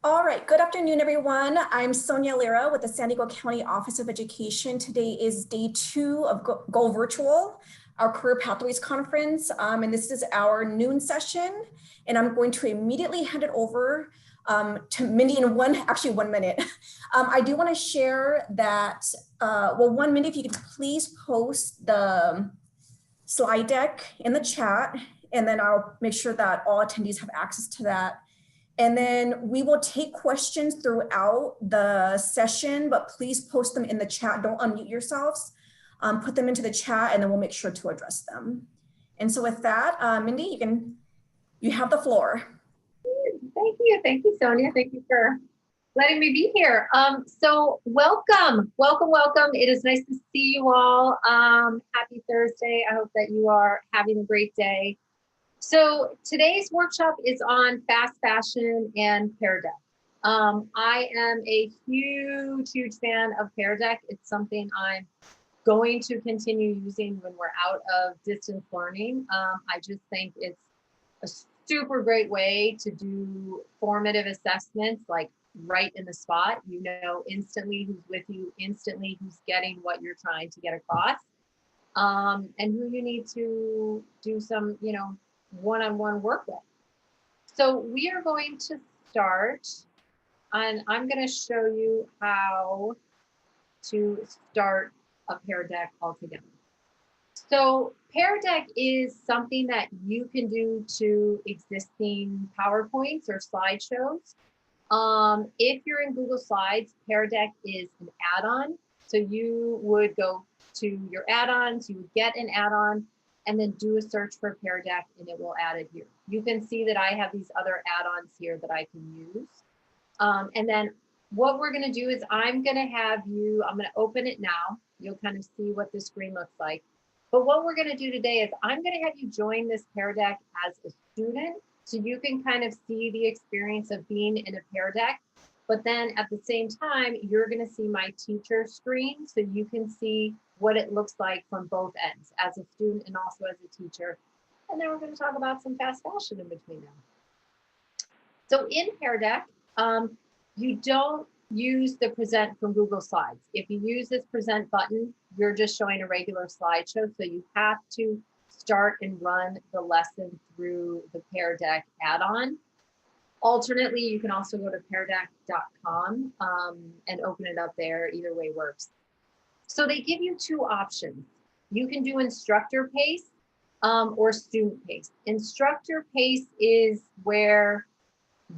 All right, good afternoon, everyone. I'm Sonia Lira with the San Diego County Office of Education. Today is day 2 of Go Virtual, our Career Pathways Conference, and this is our noon session. And I'm going to immediately hand it over to Mindy in one minute. I do want to share that, well, 1 minute, if you could please post the slide deck in the chat, and then I'll make sure that all attendees have access to that. And then we will take questions throughout the session, but please post them in the chat. Don't unmute yourselves. Put them into the chat, and then we'll make sure to address them. And so with that, Mindy, you have the floor. Thank you, Sonia. Thank you for letting me be here. So welcome. It is nice to see you all. Happy Thursday. I hope that you are having a great day. So today's workshop is on fast fashion and Pear Deck. I am a huge fan of Pear Deck. It's something I'm going to continue using when we're out of distance learning. I just think it's a super great way to do formative assessments, like right in the spot. You know instantly who's with you, instantly who's getting what you're trying to get across, and who you need to do some, one-on-one work with. So we are going to start, and I'm going to show you how to start a Pear Deck altogether. So Pear Deck is something that you can do to existing PowerPoints or slideshows. If you're in Google Slides, Pear Deck is an add-on. So you would go to your add-ons, you would get an add-on, and then do a search for Pear Deck, and it will add it here. You can see that I have these other add-ons here that I can use. And then what we're gonna do is I'm gonna open it now. You'll kind of see what the screen looks like. But what we're gonna do today is I'm gonna have you join this Pear Deck as a student, so you can kind of see the experience of being in a Pear Deck. But then at the same time, you're gonna see my teacher screen, so you can see what it looks like from both ends, as a student and also as a teacher. And then we're gonna talk about some fast fashion in between them. So in Pear Deck, you don't use the present from Google Slides. If you use this present button, you're just showing a regular slideshow. So you have to start and run the lesson through the Pear Deck add-on. Alternately, you can also go to peardeck.com and open it up there. Either way works. So they give you two options. You can do instructor pace or student pace. Instructor pace is where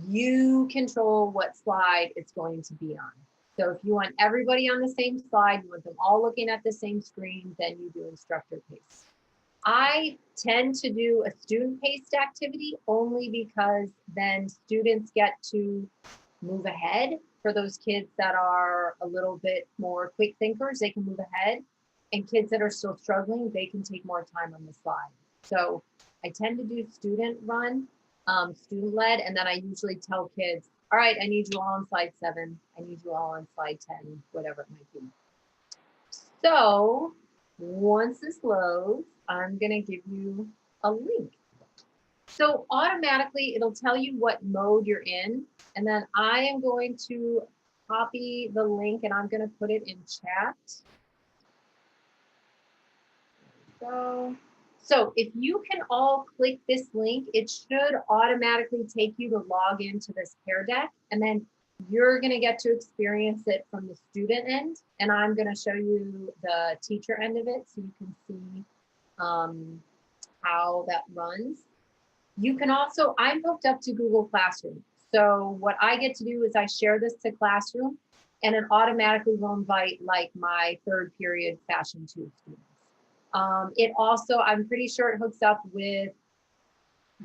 you control what slide it's going to be on. So if you want everybody on the same slide, you want them all looking at the same screen, then you do instructor pace. I tend to do a student-paced activity only because then students get to move ahead. For those kids that are a little bit more quick thinkers, they can move ahead. And kids that are still struggling, they can take more time on the slide. So I tend to do student-run, student-led, and then I usually tell kids, all right, I need you all on slide 7. I need you all on slide 10, whatever it might be. So once this loads, I'm gonna give you a link. So automatically it'll tell you what mode you're in. And then I am going to copy the link and I'm gonna put it in chat. There we go. So if you can all click this link, it should automatically take you to log into this Pear Deck, and then you're going to get to experience it from the student end, and I'm going to show you the teacher end of it so you can see how that runs. You can also, I'm hooked up to Google Classroom. So what I get to do is I share this to Classroom, and it automatically will invite like my 3rd period Fashion 2 students. It also, I'm pretty sure it hooks up with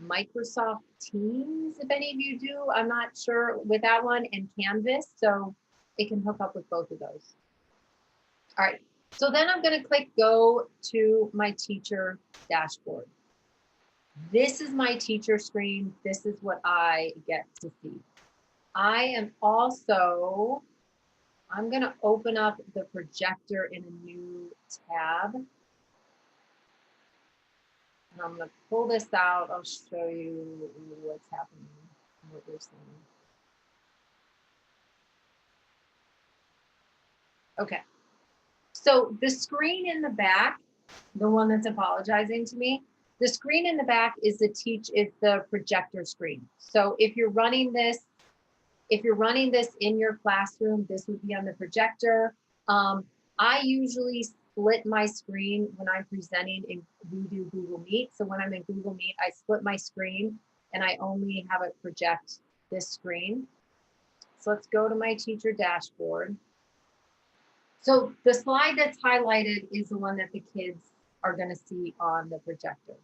Microsoft Teams, if any of you do. I'm not sure with that one, and Canvas, so it can hook up with both of those. All right, so then I'm going to click go to my teacher dashboard. This is my teacher screen. This is what I get to see. I'm going to open up the projector in a new tab. And I'm going to pull this out. I'll show you what's happening, what we're seeing. Okay. So the screen in the back, the one that's apologizing to me, the screen in the back is the projector screen. So if you're running this in your classroom, this would be on the projector. I usually split my screen when I'm presenting in Google Meet. So when I'm in Google Meet, I split my screen and I only have it project this screen. So let's go to my teacher dashboard. So the slide that's highlighted is the one that the kids are going to see on the projector.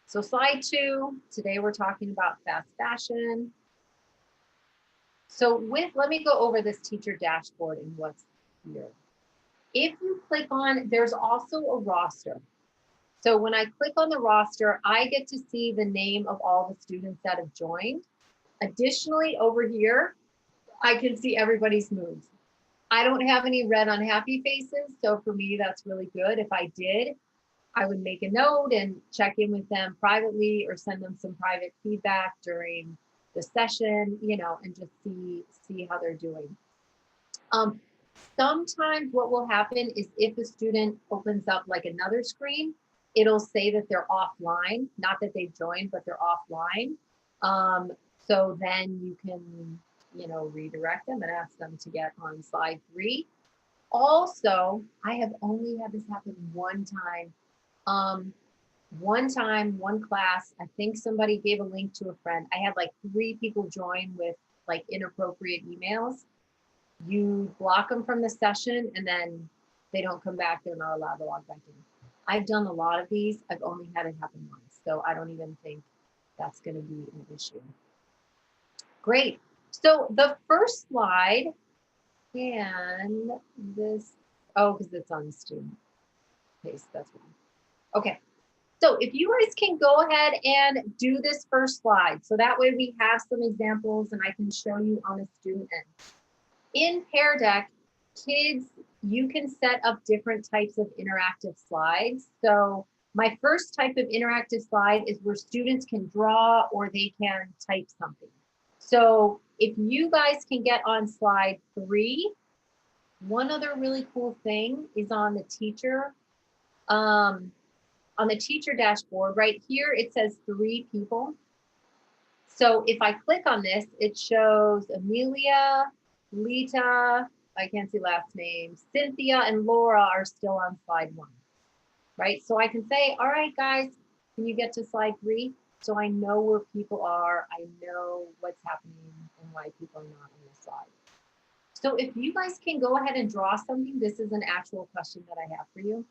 So slide 2, today we're talking about fast fashion. So let me go over this teacher dashboard and what's here. If you click on, there's also a roster. So when I click on the roster, I get to see the name of all the students that have joined. Additionally, over here, I can see everybody's moves. I don't have any red unhappy faces, so for me, that's really good. If I did, I would make a note and check in with them privately or send them some private feedback during the session, and just see how they're doing. Sometimes what will happen is if a student opens up like another screen, it'll say that they're offline, not that they've joined, but they're offline. So then you can, redirect them and ask them to get on slide 3. Also, I have only had this happen one time. One class, I think somebody gave a link to a friend. I had like 3 people join with like inappropriate emails. You block them from the session and then they don't come back. They're not allowed to log back in. I've done a lot of these. I've only had it happen once. So I don't even think that's going to be an issue. Great. So the first slide, and this, because it's on the student paste, that's wrong. Okay. So if you guys can go ahead and do this first slide, so that way we have some examples and I can show you on a student end. In Pear Deck, kids, you can set up different types of interactive slides. So my first type of interactive slide is where students can draw or they can type something. So if you guys can get on slide 3, one other really cool thing is on the teacher dashboard right here, it says 3 people. So if I click on this, it shows Amelia, Lita, I can't see last names, Cynthia and Laura are still on slide 1, right? So I can say, all right, guys, can you get to slide 3? So I know where people are, I know what's happening and why people are not on the slide. So if you guys can go ahead and draw something, this is an actual question that I have for you.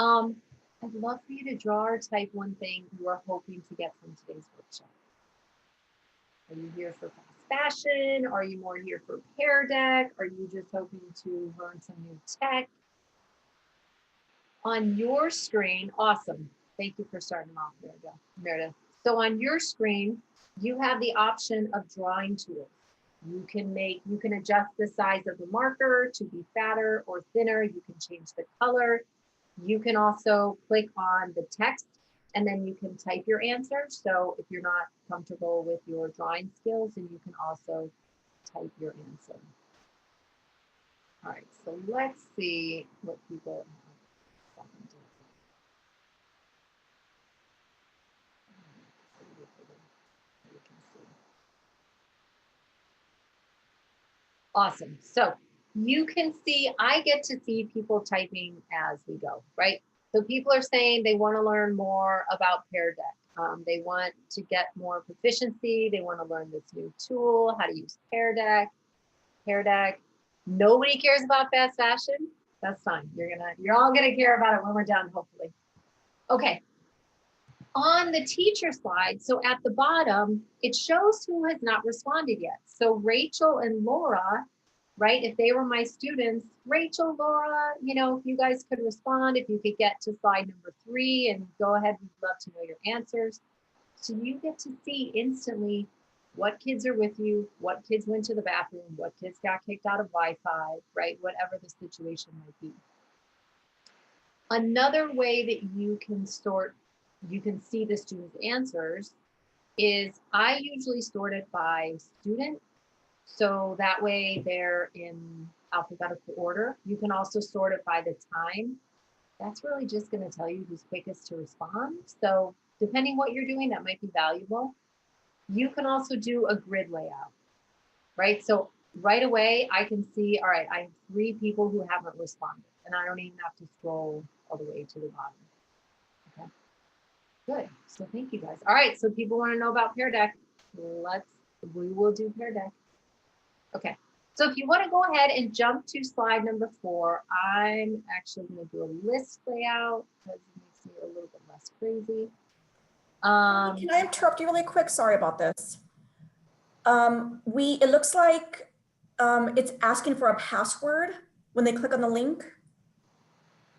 I'd love for you to draw or type one thing you are hoping to get from today's workshop. Are you here for fast fashion? Are you more here for Pear Deck? Are you just hoping to learn some new tech? On your screen, awesome. Thank you for starting off, Meredith. So on your screen, you have the option of drawing tools. You can adjust the size of the marker to be fatter or thinner. You can change the color. You can also click on the text and then you can type your answer. So if you're not comfortable with your drawing skills, then you can also type your answer. All right, so let's see what people have. Awesome. So you can see, I get to see people typing as we go, right? So people are saying they want to learn more about Pear Deck. They want to get more proficiency. They want to learn this new tool, how to use Pear Deck. Pear Deck. Nobody cares about fast fashion. That's fine. You're all gonna care about it when we're done, hopefully. Okay. On the teacher slide, so at the bottom, it shows who has not responded yet. So Rachel and Laura, right? If they were my students, Rachel, Laura, if you guys could respond, if you could get to slide number 3 and go ahead, we'd love to know your answers. So you get to see instantly what kids are with you, what kids went to the bathroom, what kids got kicked out of Wi-Fi, right? Whatever the situation might be. Another way that you can see the students' answers is I usually sort it by student. So that way they're in alphabetical order. You can also sort it by the time. That's really just going to tell you who's quickest to respond. So depending what you're doing, that might be valuable. You can also do a grid layout, right? So right away, I can see, all right, I have 3 people who haven't responded, and I don't even have to scroll all the way to the bottom. Okay, good. So thank you guys. All right, so people want to know about Pear Deck. We will do Pear Deck. Okay, so if you want to go ahead and jump to slide number 4, I'm actually going to do a list layout because it makes me a little bit less crazy. Can I interrupt you really quick? Sorry about this. It looks like it's asking for a password when they click on the link.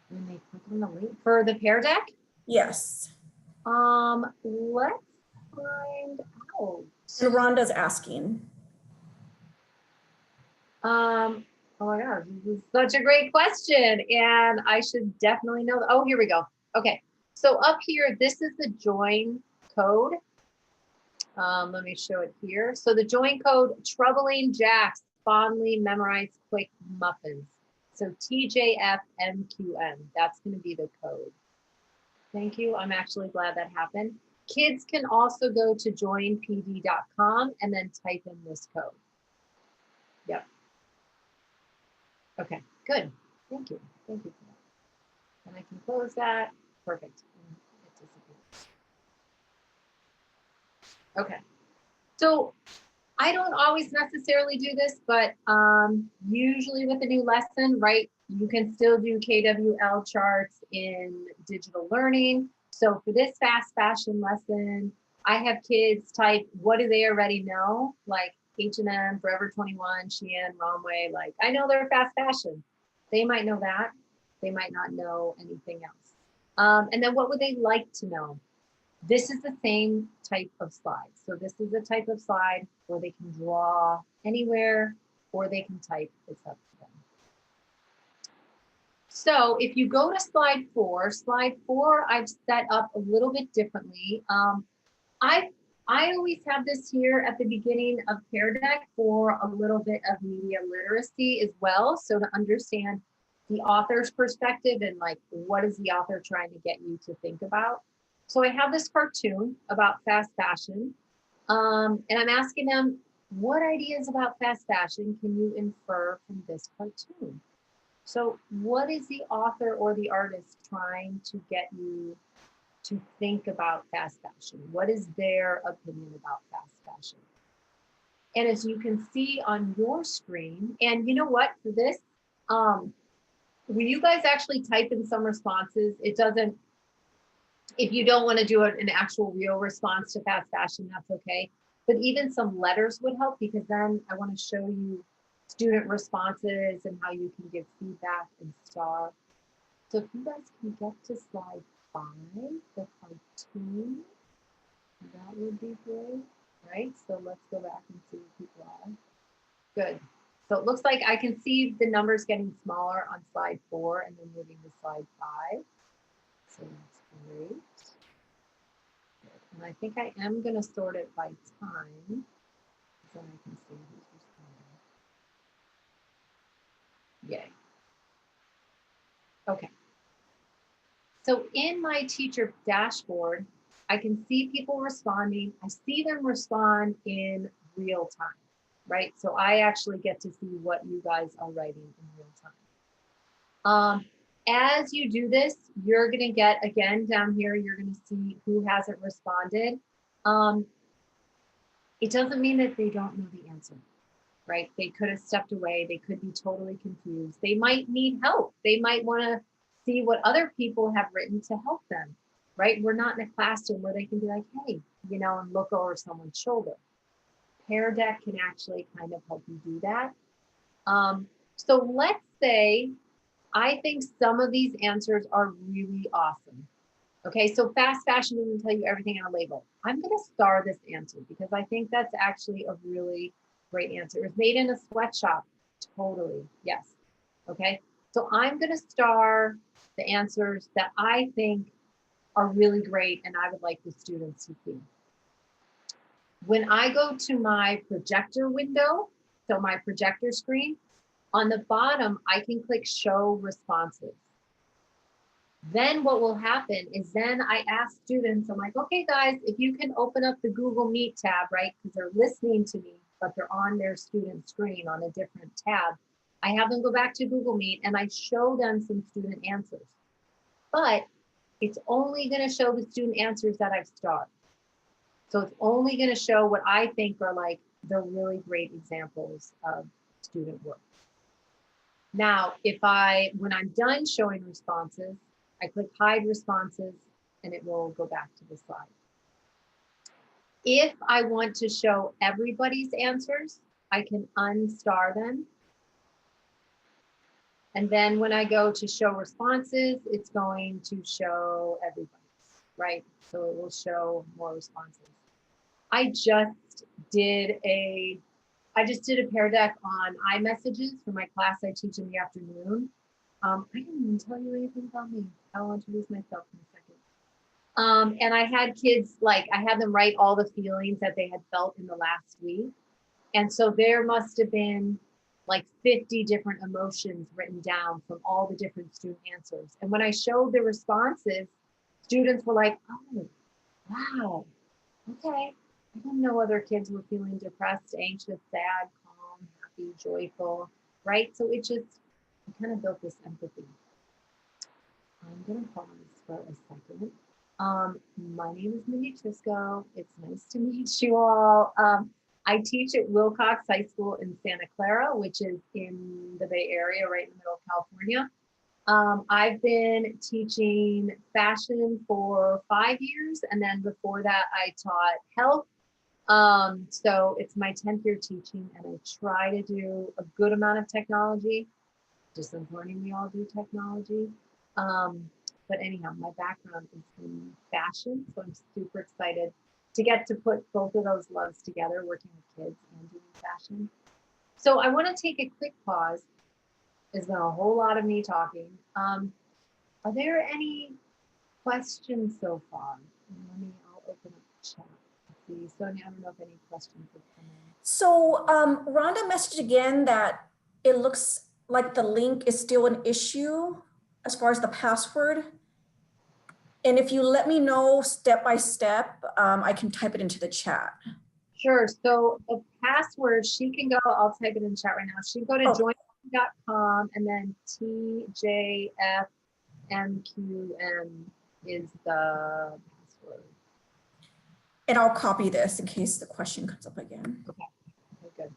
When they click on the link for the Pear Deck? Yes. Let's find out. And Rhonda's asking. Oh my gosh, this is such a great question, and I should definitely know. Oh, here we go. Okay, so up here, this is the join code. Let me show it here. So the join code, troubling jacks, fondly memorized quick muffins. So TJFMQM, that's going to be the code. Thank you. I'm actually glad that happened. Kids can also go to joinpd.com and then type in this code. Yep. Okay, good. Thank you. Thank you for that. And I can close that. Perfect. It disappears. Okay. So I don't always necessarily do this, but usually with a new lesson, right, you can still do KWL charts in digital learning. So for this fast fashion lesson, I have kids type, what do they already know? Like H&M, Forever 21, Shein, Romwe, like I know they're fast fashion. They might know that. They might not know anything else. And then what would they like to know? This is the same type of slide. So this is a type of slide where they can draw anywhere or they can type. It's up to them. So if you go to slide 4 I've set up a little bit differently. I always have this here at the beginning of Pear Deck for a little bit of media literacy as well. So to understand the author's perspective and like, what is the author trying to get you to think about? So I have this cartoon about fast fashion, and I'm asking them, what ideas about fast fashion can you infer from this cartoon? So what is the author or the artist trying to get you to think about fast fashion? What is their opinion about fast fashion? And as you can see on your screen, and you know what, for this, when you guys actually type in some responses, it doesn't, if you don't want to do an actual real response to fast fashion, that's okay. But even some letters would help, because then I want to show you student responses and how you can give feedback and star. So if you guys can get to slide 5, the cartoon, that would be great, right? So let's go back and see what people are. Good. So it looks like I can see the numbers getting smaller on slide 4 and then moving to slide 5. So that's great. Good. And I think I am going to sort it by time, so I can see who's responding. Yay. Okay. So in my teacher dashboard, I can see people responding. I see them respond in real time, right? So I actually get to see what you guys are writing in real time. As you do this, you're gonna get, again, down here, you're gonna see who hasn't responded. It doesn't mean that they don't know the answer, right? They could have stepped away. They could be totally confused. They might need help. They might wanna see what other people have written to help them, right? We're not in a classroom where they can be like, hey, you know, and look over someone's shoulder. Pear Deck can actually kind of help you do that. So let's say, I think some of these answers are really awesome. Okay, so fast fashion doesn't tell you everything on a label. I'm gonna star this answer because I think that's actually a really great answer. It was made in a sweatshop, totally, yes. Okay, so I'm gonna star the answers that I think are really great and I would like the students to see. When I go to my projector window, so my projector screen, On the bottom, I can click show responses. Then what will happen is then I ask students, I'm like, okay, guys, if you can open up the Google Meet tab, right? Because they're listening to me, but they're on their student screen on a different tab. I have them go back to Google Meet and I show them some student answers. But it's only going to show the student answers that I've starred. So it's only going to show what I think are like the really great examples of student work. Now, when I'm done showing responses, I click hide responses and it will go back to the slide. If I want to show everybody's answers, I can unstar them. And then when I go to show responses, it's going to show everybody's, right? So it will show more responses. I just did a Pear Deck on iMessages for my class I teach in the afternoon. I didn't even tell you anything about me. I'll introduce myself in a second. And I had kids, I had them write all the feelings that they had felt in the last week. And so there must have been like 50 different emotions written down from all the different student answers. And when I showed the responses, students were like, oh, wow, okay. I didn't know other kids were feeling depressed, anxious, sad, calm, happy, joyful, right? So it kind of built this empathy. I'm going to pause for a second. My name is Mindy Chisco. It's nice to meet you all. I teach at Wilcox High School in Santa Clara, which is in the Bay Area, right in the middle of California. I've been teaching fashion for 5 years, and then before that, I taught health. So it's my 10th year teaching, and I try to do a good amount of technology. Distance learning, we all do technology. But anyhow, my background is in fashion, so I'm super excited to get to put both of those loves together, working with kids and doing fashion. So I want to take a quick pause. There's been a whole lot of me talking. Are there any questions so far? I'll open up the chat. See, Sonia, I don't know if any questions have come in. So Rhonda messaged again that it looks like the link is still an issue as far as the password. And if you let me know step by step, I can type it into the chat. Sure. So the password, she can go, I'll type it in chat right now. She can go to join.com and then TJFMQM is the password. And I'll copy this in case the question comes up again. Okay, good.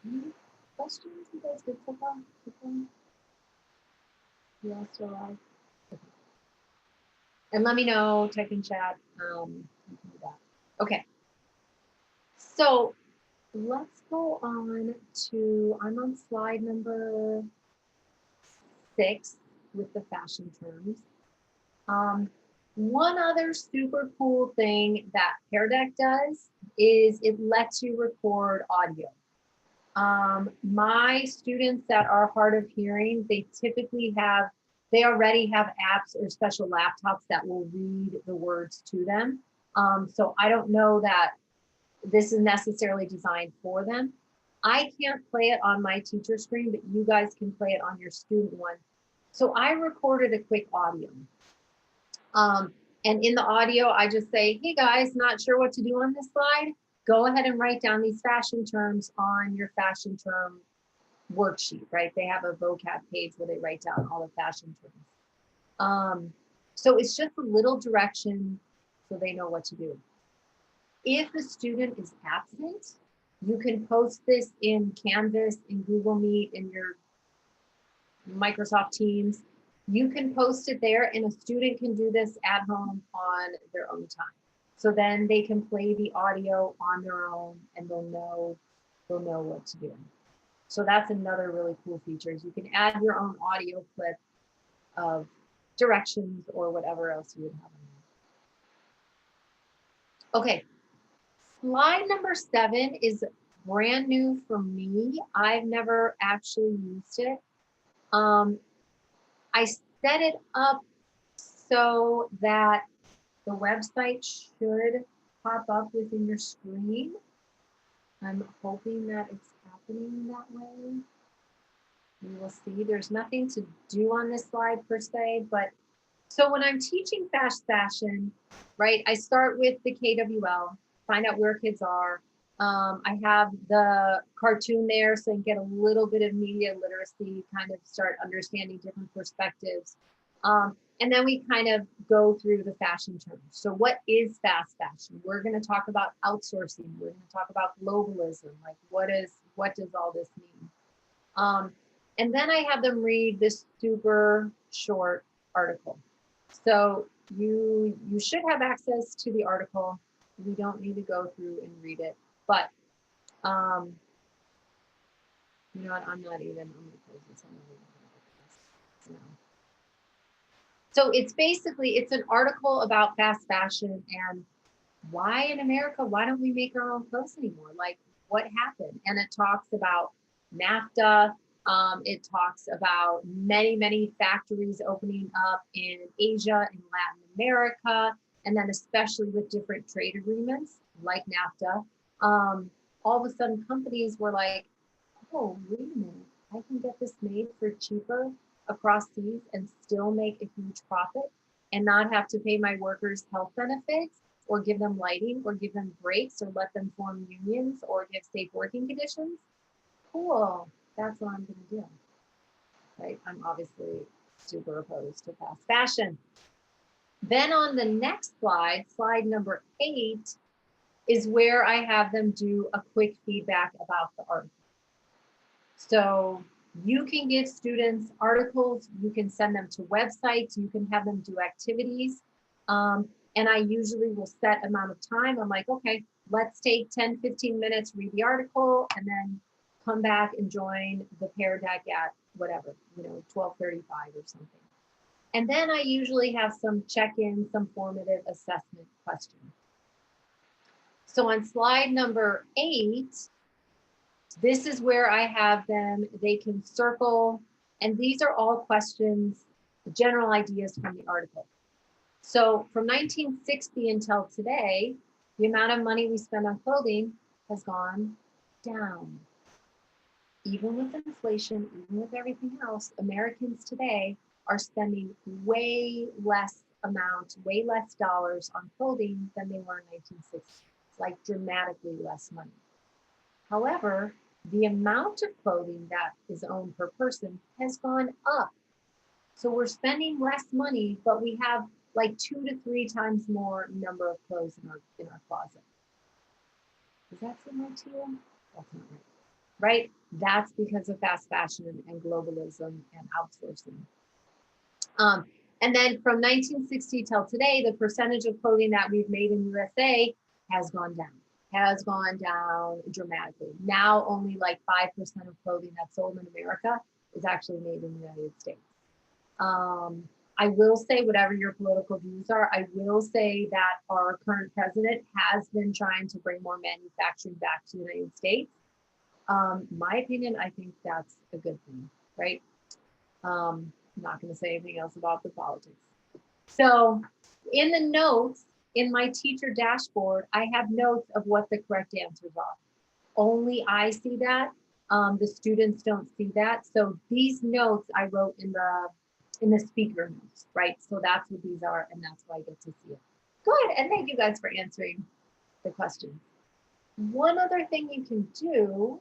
Any questions? You guys good so far? You all still alive? Okay. And let me know, type in chat. You can do that. Okay. So let's go on to, I'm on slide number 6 with the fashion terms. One other super cool thing that Pear Deck does is it lets you record audio. My students that are hard of hearing, they already have apps or special laptops that will read the words to them. So I don't know that this is necessarily designed for them. I can't play it on my teacher screen, but you guys can play it on your student one. So I recorded a quick audio. And in the audio, I just say, hey guys, not sure what to do on this slide. Go ahead and write down these fashion terms on your fashion term worksheet, right? They have a vocab page where they write down all the fashion terms. So it's just a little direction so they know what to do. If a student is absent, you can post this in Canvas, in Google Meet, in your Microsoft Teams. You can post it there and a student can do this at home on their own time. So then they can play the audio on their own and they'll know what to do. So that's another really cool feature is you can add your own audio clip of directions or whatever else you would have in there. Okay, slide number 7 is brand new for me. I've never actually used it. I set it up so that the website should pop up within your screen. I'm hoping that it's happening that way. We will see. There's nothing to do on this slide per se, but so when I'm teaching fast fashion, right, I start with the KWL, find out where kids are. I have the cartoon there so I can get a little bit of media literacy, kind of start understanding different perspectives. And then we kind of go through the fashion terms. So what is fast fashion? We're going to talk about outsourcing. We're going to talk about globalism. Like what does all this mean? And then I have them read this super short article. So you should have access to the article. We don't need to go through and read it, but you know what? I'm gonna close this. So it's basically, it's an article about fast fashion and why in America, why don't we make our own clothes anymore? Like what happened? And it talks about NAFTA. It talks about many factories opening up in Asia and Latin America, and then especially with different trade agreements like NAFTA. All of a sudden companies were like, oh, wait a minute, I can get this made for cheaper across seas and still make a huge profit and not have to pay my workers health benefits or give them lighting or give them breaks or let them form unions or give safe working conditions. Cool, that's what I'm gonna do, right? I'm obviously super opposed to fast fashion. Then on the next slide, slide number 8, is where I have them do a quick feedback about the article. So you can give students articles, you can send them to websites, you can have them do activities. And I usually will set amount of time. I'm like, okay, let's take 10, 15 minutes, read the article, and then come back and join the Pear Deck at whatever, 12:35 or something. And then I usually have some check-in, some formative assessment questions. So on slide number 8, this is where I have them, they can circle, and these are all questions, general ideas from the article. So from 1960 until today, the amount of money we spend on clothing has gone down. Even with inflation, even with everything else, Americans today are spending way less amount, way less dollars on clothing than they were in 1960, like dramatically less money. However, the amount of clothing that is owned per person has gone up. So we're spending less money, but we have like 2 to 3 times more number of clothes in our closet. Does that seem right to you? That's not right. Right? That's because of fast fashion and globalism and outsourcing. And then from 1960 till today, the percentage of clothing that we've made in USA has gone down dramatically. Now only like 5% of clothing that's sold in America is actually made in the United States. I will say, whatever your political views are, I will say that our current president has been trying to bring more manufacturing back to the United States. My opinion, I think that's a good thing, right? I'm not going to say anything else about the politics. So in the notes, in my teacher dashboard, I have notes of what the correct answers are. Only I see that. The students don't see that. So these notes I wrote in the speaker notes, right? So that's what these are, and that's why I get to see it. Good, and thank you guys for answering the question. One other thing you can do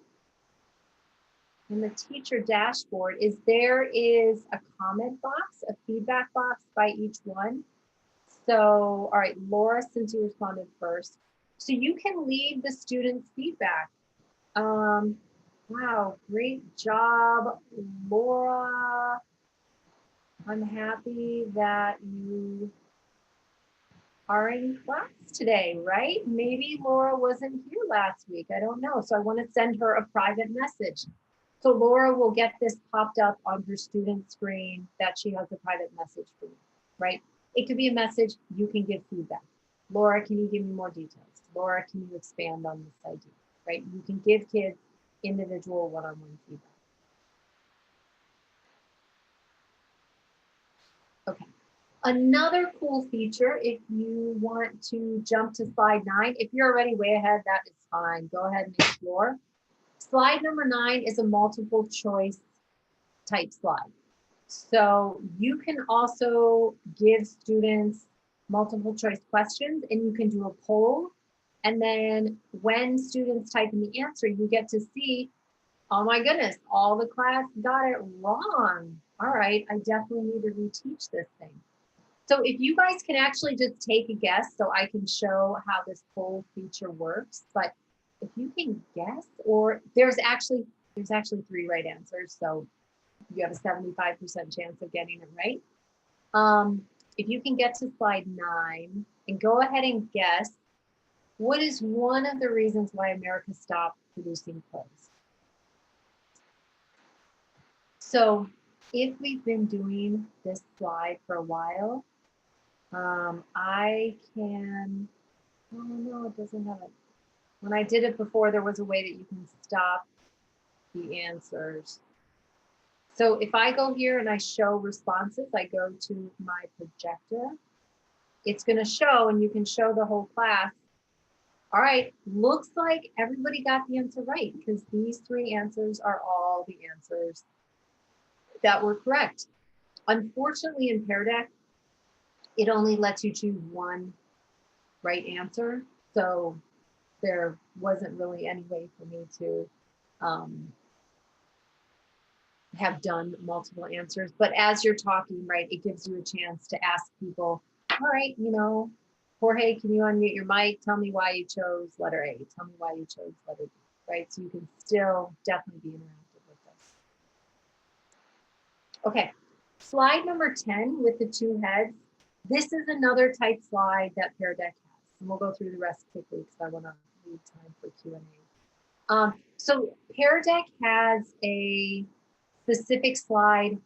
in the teacher dashboard is there is a comment box, a feedback box by each one. So, all right, Laura, since you responded first. So you can leave the students' feedback. Wow, great job, Laura. I'm happy that you are in class today, right? Maybe Laura wasn't here last week. I don't know. So I want to send her a private message. So Laura will get this popped up on her student screen that she has a private message for you, right? It could be a message, you can give feedback. Laura, can you give me more details? Laura, can you expand on this idea, right? You can give kids individual one-on-one feedback. Okay. Another cool feature, if you want to jump to slide 9, if you're already way ahead, that is fine. Go ahead and explore. Slide number 9 is a multiple choice type slide. So you can also give students multiple choice questions and you can do a poll. And then when students type in the answer, you get to see, oh my goodness, all the class got it wrong. All right, I definitely need to reteach this thing. So if you guys can actually just take a guess, so I can show how this poll feature works, but if you can guess, or there's actually 3 right answers, so you have a 75% chance of getting it right. If you can get to slide 9 and go ahead and guess, what is one of the reasons why America stopped producing clothes? So if we've been doing this slide for a while, I can, oh no, it doesn't have it. When I did it before, there was a way that you can stop the answers. So if I go here and I show responses, I go to my projector, it's going to show, and you can show the whole class. All right, looks like everybody got the answer right, because these 3 answers are all the answers that were correct. Unfortunately, in Pear Deck, it only lets you choose one right answer. So there wasn't really any way for me to have done multiple answers. But as you're talking, right, it gives you a chance to ask people, all right, you know, Jorge, can you unmute your mic? Tell me why you chose letter A. Tell me why you chose letter B, right? So you can still definitely be interactive with this. Okay, slide number 10 with the 2 heads. This is another type slide that Pear Deck has. And we'll go through the rest quickly because I want to leave time for Q&A. So Pear Deck has a specific slide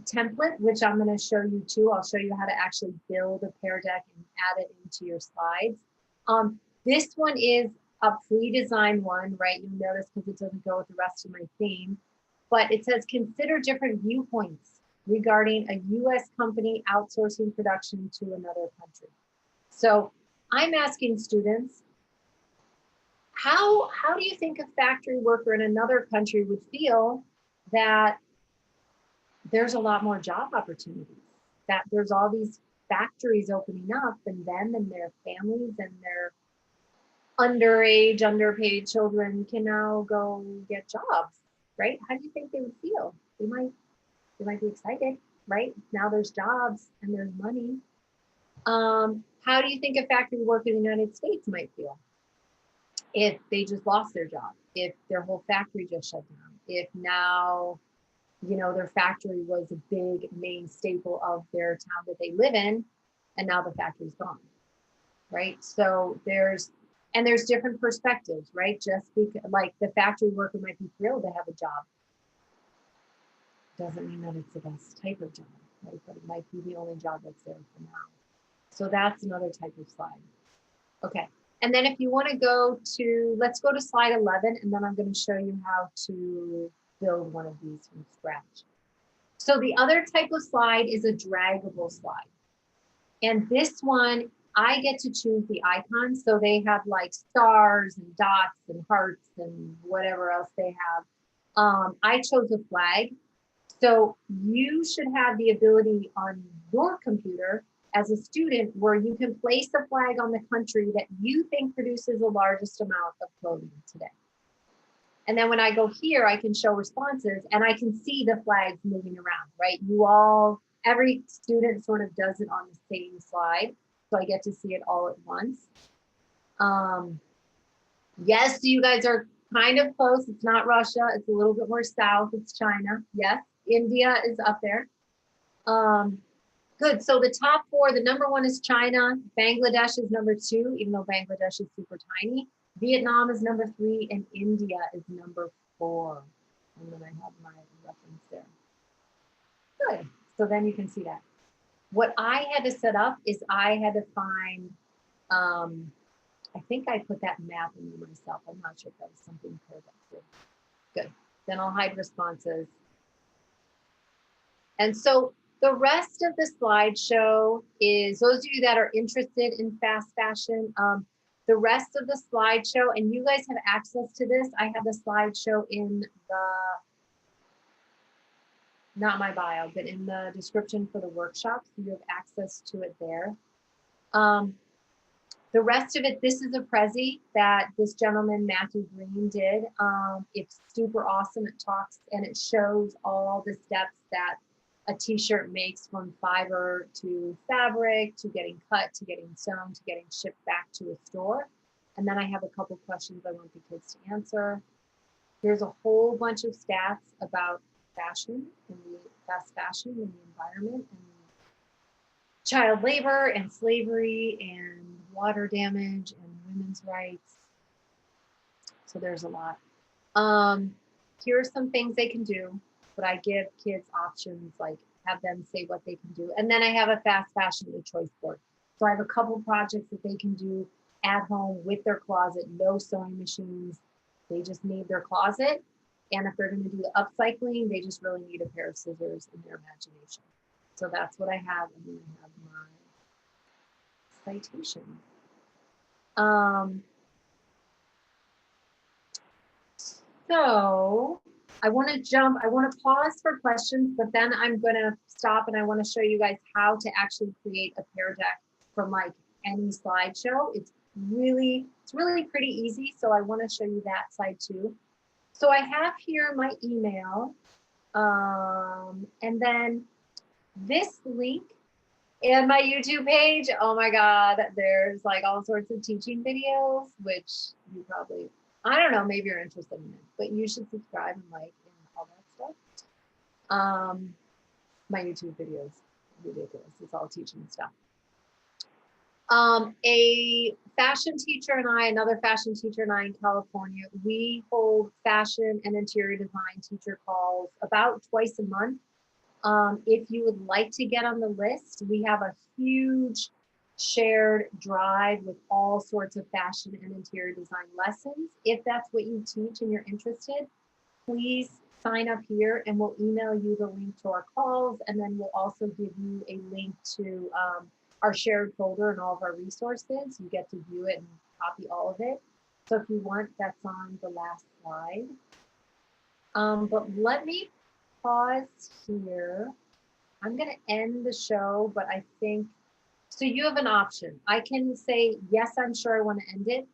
template, which I'm going to show you too. I'll show you how to actually build a Pear Deck and add it into your slides. This one is a pre-designed one, right? You'll notice because it doesn't go with the rest of my theme, but it says consider different viewpoints regarding a US company outsourcing production to another country. So I'm asking students, how do you think a factory worker in another country would feel that there's a lot more job opportunities, that there's all these factories opening up, and them and their families and their underage, underpaid children can now go get jobs, right? How do you think they would feel? They might be excited, right? Now there's jobs and there's money. How do you think a factory worker in the United States might feel if they just lost their job, if their whole factory just shut down, if now, you know, their factory was a big main staple of their town that they live in, and now the factory's gone, right? So there's different perspectives, right? Just because, like, the factory worker might be thrilled to have a job, doesn't mean that it's the best type of job, right? But it might be the only job that's there for now. So that's another type of slide. Okay, and then if you want to go to, let's go to slide 11, and then I'm going to show you how to build one of these from scratch. So the other type of slide is a draggable slide. And this one, I get to choose the icons. So they have like stars and dots and hearts and whatever else they have. I chose a flag. So you should have the ability on your computer as a student where you can place a flag on the country that you think produces the largest amount of clothing today. And then when I go here, I can show responses and I can see the flags moving around, right? Every student sort of does it on the same slide. So I get to see it all at once. Yes, you guys are kind of close. It's not Russia. It's a little bit more south. It's China. Yes, India is up there. Good. So the top 4, the number 1 is China. Bangladesh is number 2, even though Bangladesh is super tiny. Vietnam is number 3, and India is number 4. And then I have my reference there. Good. So then you can see that. What I had to set up is I had to find, I think I put that map in myself. I'm not sure if that was something perfect. Good. Then I'll hide responses. And so the rest of the slideshow is, those of you that are interested in fast fashion, the rest of the slideshow, and you guys have access to this. I have the slideshow in the, not my bio, but in the description for the workshop, so you have access to it there. The rest of it, this is a Prezi that this gentleman, Matthew Green, did. It's super awesome. It talks and it shows all the steps that a t-shirt makes, from fiber to fabric, to getting cut, to getting sewn, to getting shipped back to a store. And then I have a couple questions I want the kids to answer. There's a whole bunch of stats about fashion and the fast fashion and the environment and child labor and slavery and water damage and women's rights. So there's a lot. Here are some things they can do, but I give kids options, like have them say what they can do. And then I have a fast fashion choice board. So I have a couple projects that they can do at home with their closet, no sewing machines. They just need their closet. And if they're going to do the upcycling, they just really need a pair of scissors and their imagination. So that's what I have. And then I have my citation. So I want to pause for questions, but then I'm going to stop and I want to show you guys how to actually create a Pear Deck from like any slideshow. It's really pretty easy. So I want to show you that side too. So I have here my email, and then this link and my YouTube page. Oh my God, there's like all sorts of teaching videos, which you probably, I don't know, maybe you're interested in it, but you should subscribe and like and all that stuff. My YouTube videos, ridiculous. It's all teaching stuff. A fashion teacher and I, another fashion teacher and I in California, we hold fashion and interior design teacher calls about twice a month. If you would like to get on the list, we have a huge shared drive with all sorts of fashion and interior design lessons. If that's what you teach and you're interested, please sign up here and we'll email you the link to our calls. And then we'll also give you a link to our shared folder and all of our resources. You get to view it and copy all of it. So if you want, that's on the last slide. But let me pause here. I'm going to end the show, but I think, so you have an option. I can say, yes, I'm sure I want to end it,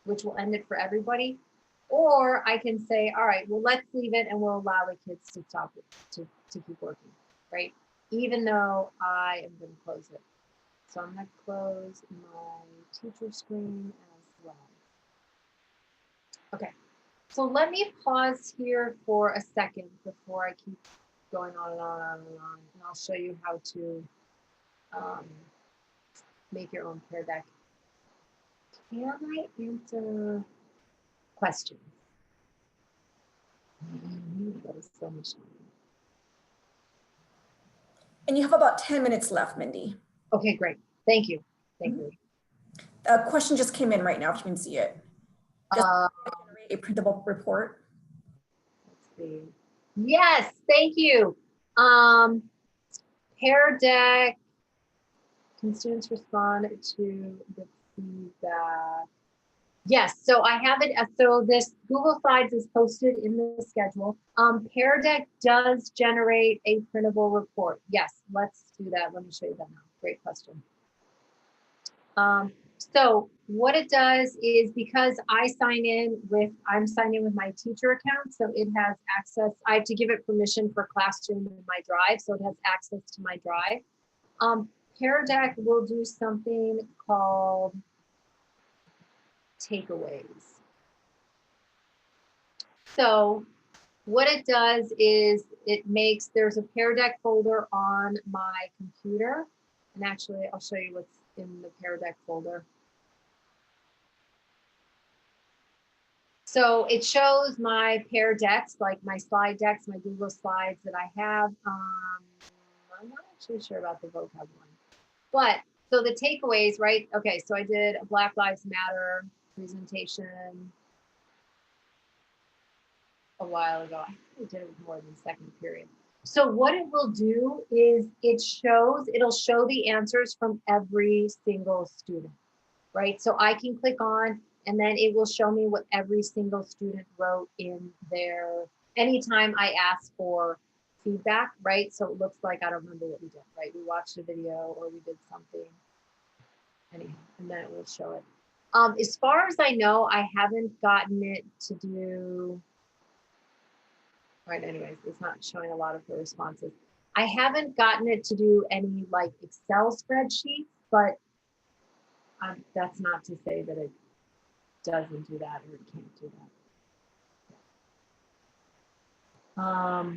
which will end it for everybody. Or I can say, all right, well, let's leave it and we'll allow the kids to stop it, to keep working, right? Even though I am going to close it. So I'm going to close my teacher screen as well. Okay, so let me pause here for a second before I keep going on and on and on and on. And I'll show you how to make your own Pear Deck. Can I answer questions? That is so much time. And you have about 10 minutes left, Mindy. Okay, great. Thank you. Thank you. A question just came in right now, if you can see it. Generate a printable report. Let's see. Yes, thank you. Pear Deck. Can students respond to the feedback? Yes, so I have it. So this Google Slides is posted in the schedule. Pear Deck does generate a printable report. Yes, let's do that. Let me show you that now. Great question. So what it does is, because I'm signed in with my teacher account, so it has access. I have to give it permission for Classroom in my drive, so it has access to my drive. Pear Deck will do something called takeaways. So what it does is there's a Pear Deck folder on my computer. And actually, I'll show you what's in the Pear Deck folder. So it shows my Pear Decks, like my slide decks, my Google Slides that I have. I'm not actually sure about the vocab one. But so the takeaways, right? Okay, so I did a Black Lives Matter presentation a while ago. I think I did it more than second period. So what it will do is it'll show the answers from every single student, right? So I can click on, and then it will show me what every single student wrote in their, anytime I ask for feedback, right? So it looks like, I don't remember what we did, right? We watched a video or we did something, anyhow, and then it will show it. As far as I know, I haven't gotten it to do, right, anyways, it's not showing a lot of the responses. I haven't gotten it to do any like Excel spreadsheets, but that's not to say that it doesn't do that or it can't do that.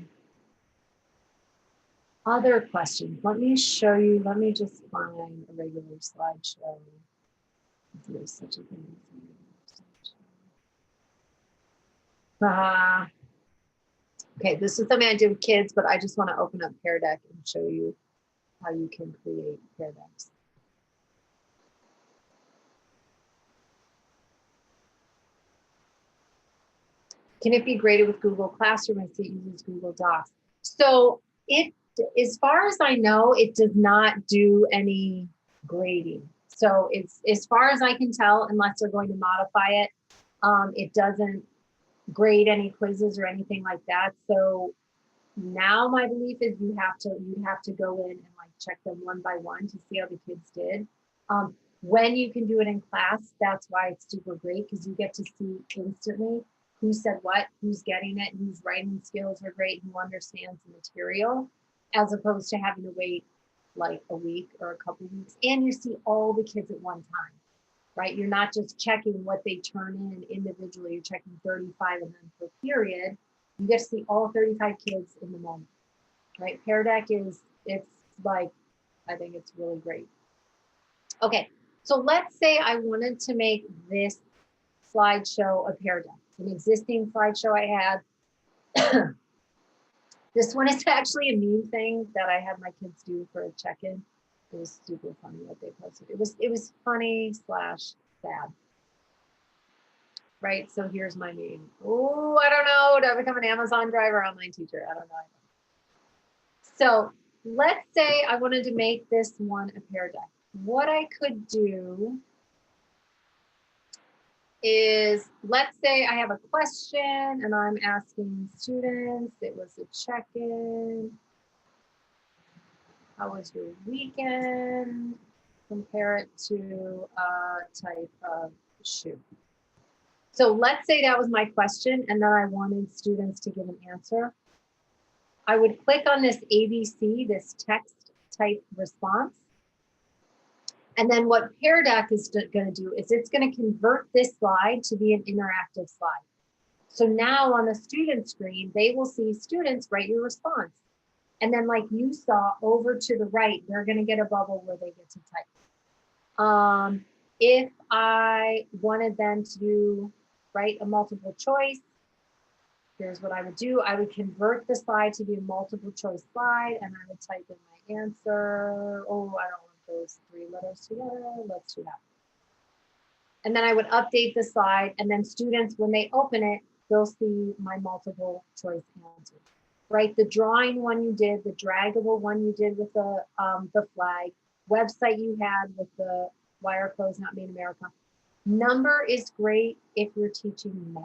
Other questions, let me show you, let me just find a regular slideshow. There's such a thing as a slideshow. Okay, this is something I did with kids, but I just want to open up Pear Deck and show you how you can create Pear Decks. Can it be graded with Google Classroom? I see it uses Google Docs. So it, as far as I know, it does not do any grading. So it's, as far as I can tell, unless they're going to modify it, it doesn't grade any quizzes or anything like that. So now my belief is you'd have to go in and like check them one by one to see how the kids did. When you can do it in class, that's why it's super great, because you get to see instantly who said what, who's getting it, whose writing skills are great, who understands the material, as opposed to having to wait like a week or a couple weeks. And you see all the kids at one time, right? You're not just checking what they turn in individually, you're checking 35 and then per period. You get to see all 35 kids in the moment, right? Pear Deck is, it's like, I think it's really great. Okay, so let's say I wanted to make this slideshow a Pear Deck, an existing slideshow I had. This one is actually a meme thing that I had my kids do for a check-in. It was super funny what they posted. It was funny slash sad. Right, so here's my meme. Oh, I don't know, do I become an Amazon driver, online teacher? I don't know. So let's say I wanted to make this one a Pear Deck. What I could do is, let's say I have a question and I'm asking students, it was a check-in. How was your weekend? Compare it to a type of shoe. So let's say that was my question and then I wanted students to give an answer. I would click on this ABC, this text type response. And then what Pear Deck is going to do is it's going to convert this slide to be an interactive slide. So now on the student screen, they will see students write your response. And then like you saw over to the right, they're going to get a bubble where they get to type. If I wanted them to write a multiple choice, here's what I would do. I would convert the slide to be a multiple choice slide and I would type in my answer. Oh, I don't want those three letters together. Let's do that. And then I would update the slide, and then students, when they open it, they'll see my multiple choice answer, right? The drawing one you did, the draggable one you did with the flag, website you had with the why are clothes not made in America. Number is great if you're teaching math.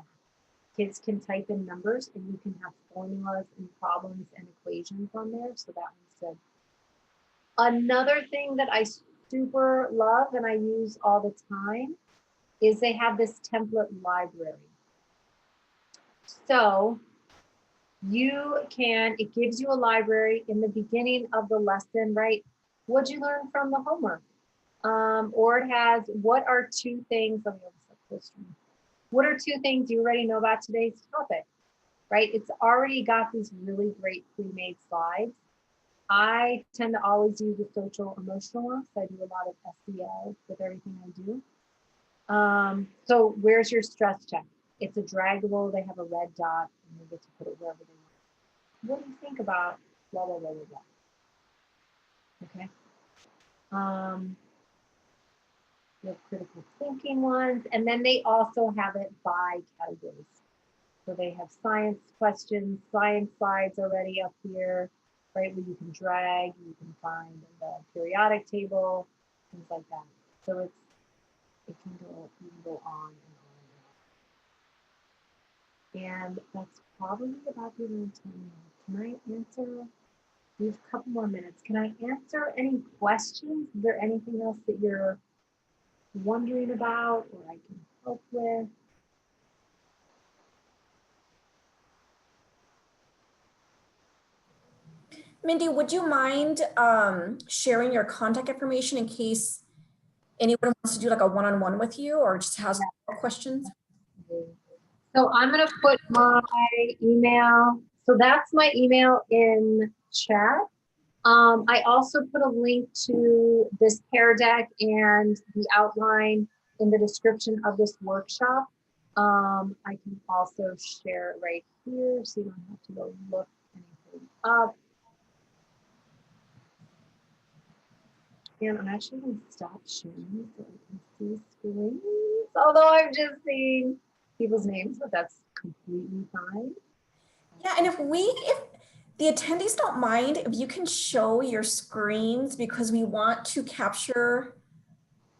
Kids can type in numbers and you can have formulas and problems and equations on there. So that one's good. Another thing that I super love and I use all the time is they have this template library. So you can, it gives you a library in the beginning of the lesson, right? What'd you learn from the homework? Or it has, what are two things, let me open this up closer. What are two things you already know about today's topic, right? It's already got these really great pre-made slides. I tend to always use the social emotional ones. I do a lot of SEL with everything I do. So where's your stress check? It's a draggable, they have a red dot and they get to put it wherever they want. What do you think about blah, blah, blah, blah, blah? Okay. You have critical thinking ones, and then they also have it by categories. So they have science questions, science slides already up here, right, where you can drag, you can find the periodic table, things like that. So it can go on and on. And that's probably about the amount of time. Can I answer? We have a couple more minutes. Can I answer any questions? Is there anything else that you're wondering about or I can help with? Mindy, would you mind sharing your contact information in case anyone wants to do like a one-on-one with you or just has questions? So I'm going to put my email. So that's my email in chat. I also put a link to this Pear Deck and the outline in the description of this workshop. I can also share it right here so you don't have to go look anything up. And I'm actually going to stop sharing so I can see screens, although I'm just seeing people's names, but that's completely fine. Yeah, and if the attendees don't mind, if you can show your screens because we want to capture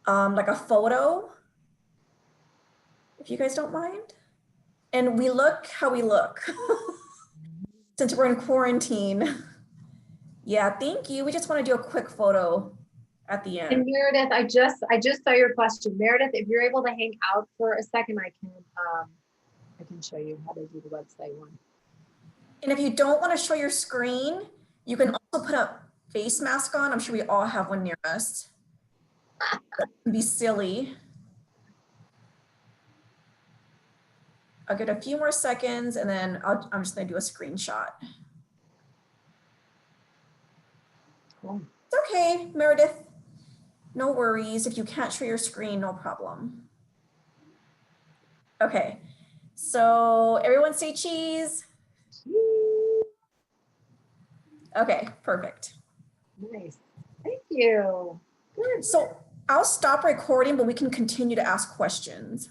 like a photo, if you guys don't mind. And we look how we look since we're in quarantine. Yeah, thank you. We just want to do a quick photo at the end. And Meredith, I just saw your question. Meredith, if you're able to hang out for a second, I can show you how to do the website one. And if you don't want to show your screen, you can also put a face mask on. I'm sure we all have one near us. Be silly. I'll get a few more seconds and then I'm just going to do a screenshot. Cool. It's okay, Meredith. No worries. If you can't show your screen, no problem. Okay, so everyone say cheese. Cheese. Okay, perfect. Nice. Thank you. Good. So I'll stop recording, but we can continue to ask questions.